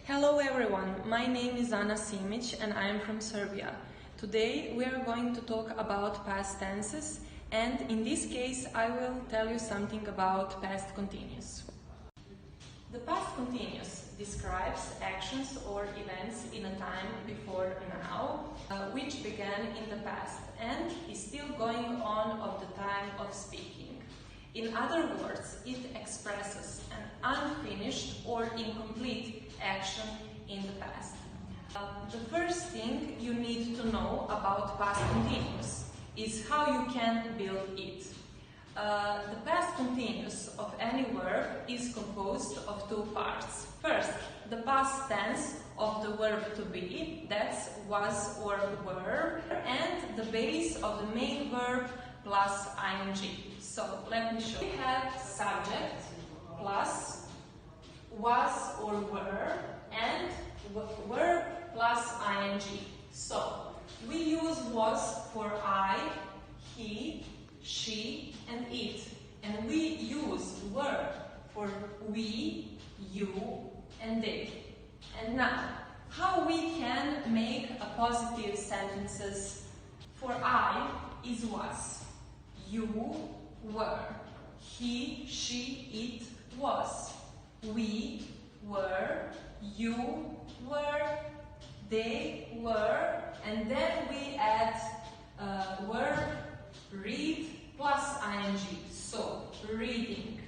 Hello everyone, my name is Simic and I am from Serbia. Today we are going to talk about past tenses, and in this case I will tell you something about past continuous. The past continuous describes actions or events in a time before now, which began in the past and is still going on of the time of speaking. In other words, it expresses an unfinished or incomplete action in the past. The first thing you need to know about past continuous is how you can build it. The past continuous of any verb is composed of two parts. First, the past tense of the verb to be, that's was or were, and the base of the main verb plus ing. So let me show you. We have subject plus was or were and verb plus ing. So we use was for I, he, she and it, and we use were for we, you and they. And now, how we can make a positive sentences? For I is was, you were, he, she, it was, we were, you were, they were, and then we add verb read plus ing. So, reading.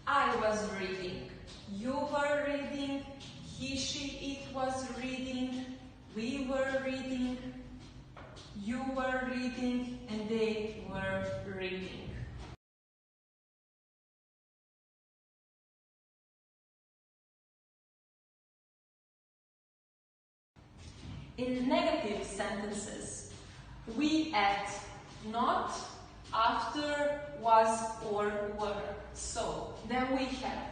I was reading. You were reading. He, she, it was reading. We were reading. You were reading. And they were reading. In negative sentences, we add not after was or were. So, then we have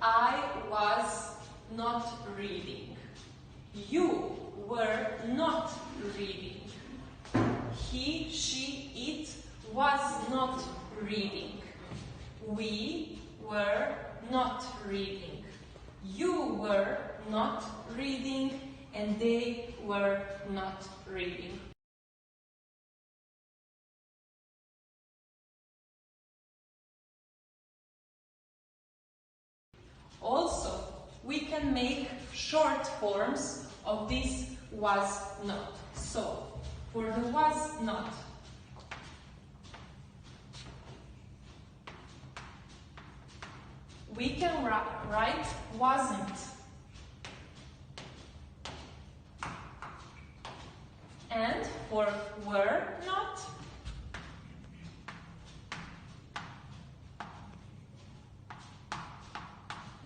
I was not reading. You were not reading. He, she, it was not reading. We were not reading. You were not reading. And they were not reading. Also, we can make short forms of this was not. So, for the was not, we can write wasn't. And for were not,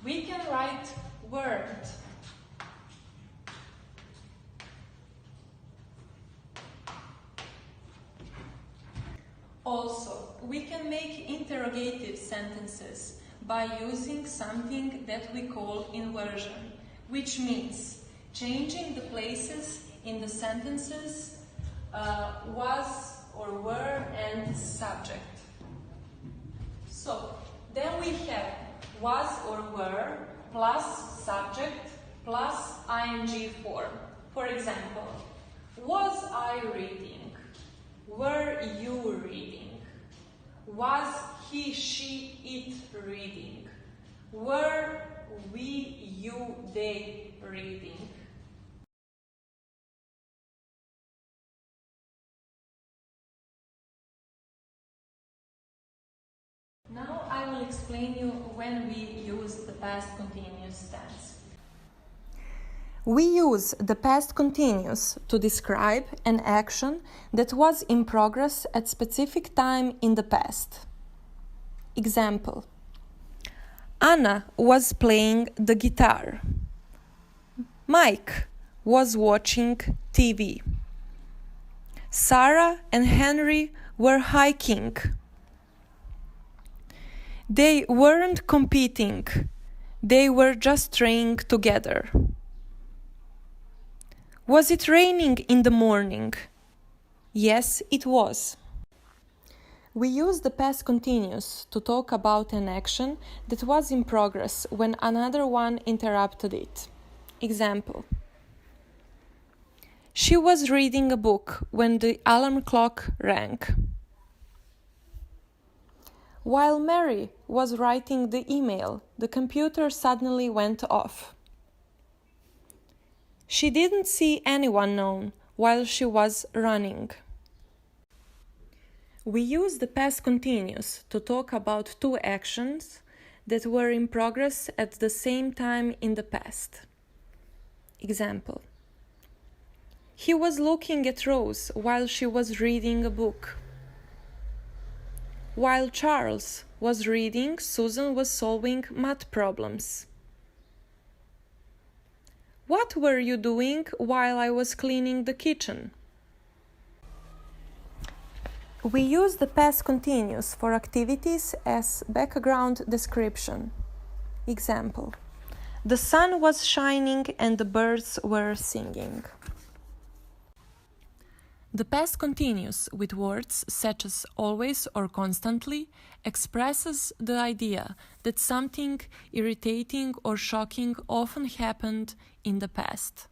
we can write weren't. Also, we can make interrogative sentences by using something that we call inversion, which means changing the places in the sentences was or were and subject. So, then we have was or were plus subject plus ing form. For example, was I reading? Were you reading? Was he, she, it reading? Were we, you, they reading? Now I will explain you when we use the past continuous tense. We use the past continuous to describe an action that was in progress at specific time in the past. Example: Anna was playing the guitar. Mike was watching TV. Sarah and Henry were hiking. They weren't competing, they were just training together. Was it raining in the morning? Yes, it was. We use the past continuous to talk about an action that was in progress when another one interrupted it. Example. She was reading a book when the alarm clock rang. While Mary was writing the email, the computer suddenly went off. She didn't see anyone known while she was running. We use the past continuous to talk about two actions that were in progress at the same time in the past. Example. He was looking at Rose while she was reading a book. While Charles was reading, Susan was solving math problems. What were you doing while I was cleaning the kitchen? We use the past continuous for activities as background description. Example. The sun was shining and the birds were singing. The past continuous with words such as always or constantly expresses the idea that something irritating or shocking often happened in the past.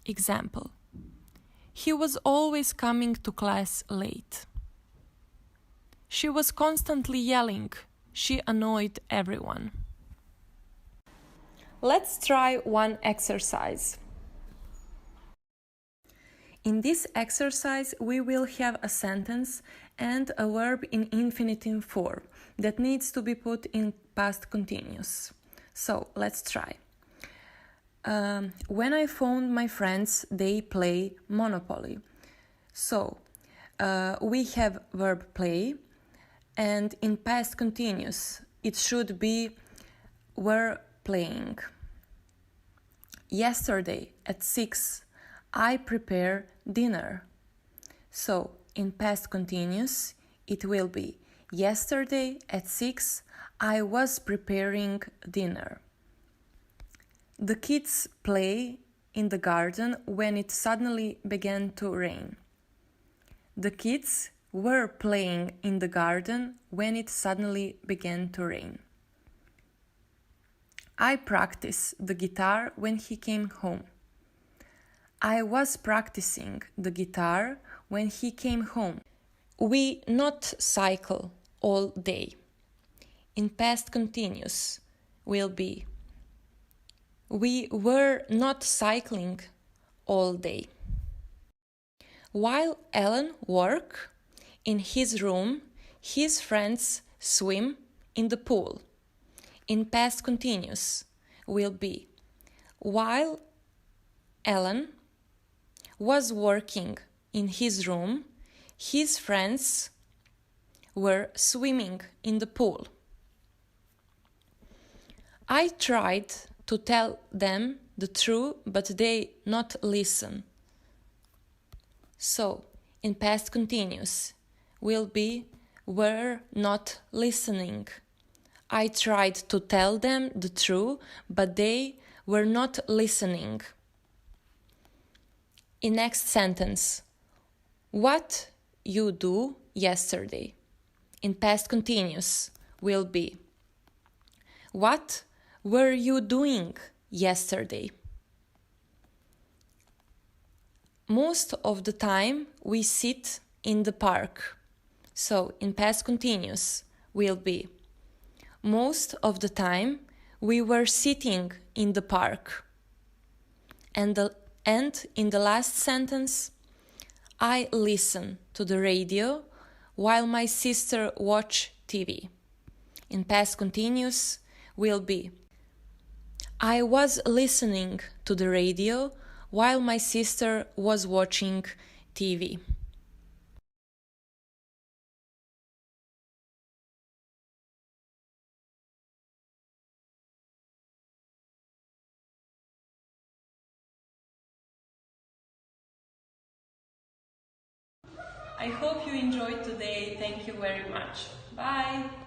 Example. He was always coming to class late. She was constantly yelling. She annoyed everyone. Let's try one exercise. In this exercise, we will have a sentence and a verb in infinitive form that needs to be put in past continuous. So, let's try. When I phoned my friends, they play Monopoly. So, we have verb play, and in past continuous, it should be were playing. Yesterday at 6, I prepare dinner. So, in past continuous, it will be yesterday at 6, I was preparing dinner. The kids play in the garden when it suddenly began to rain. The kids were playing in the garden when it suddenly began to rain. I practiced the guitar when he came home. I was practicing the guitar when he came home. We not cycle all day. In past continuous will be we were not cycling all day. While Alan worked in his room, his friends swim in the pool. In past continuous will be while Alan was working in his room, his friends were swimming in the pool. I tried to tell them the truth, but they not listen. So, in past continuous will be were not listening. I tried to tell them the truth, but they were not listening. In next sentence, what you do yesterday? In past continuous will be what were you doing yesterday? Most of the time we sit in the park. So in past continuous will be most of the time we were sitting in the park. And in the last sentence, I listen to the radio while my sister watch TV. In past continuous will be I was listening to the radio while my sister was watching TV. I hope you enjoyed today. Thank you very much. Bye!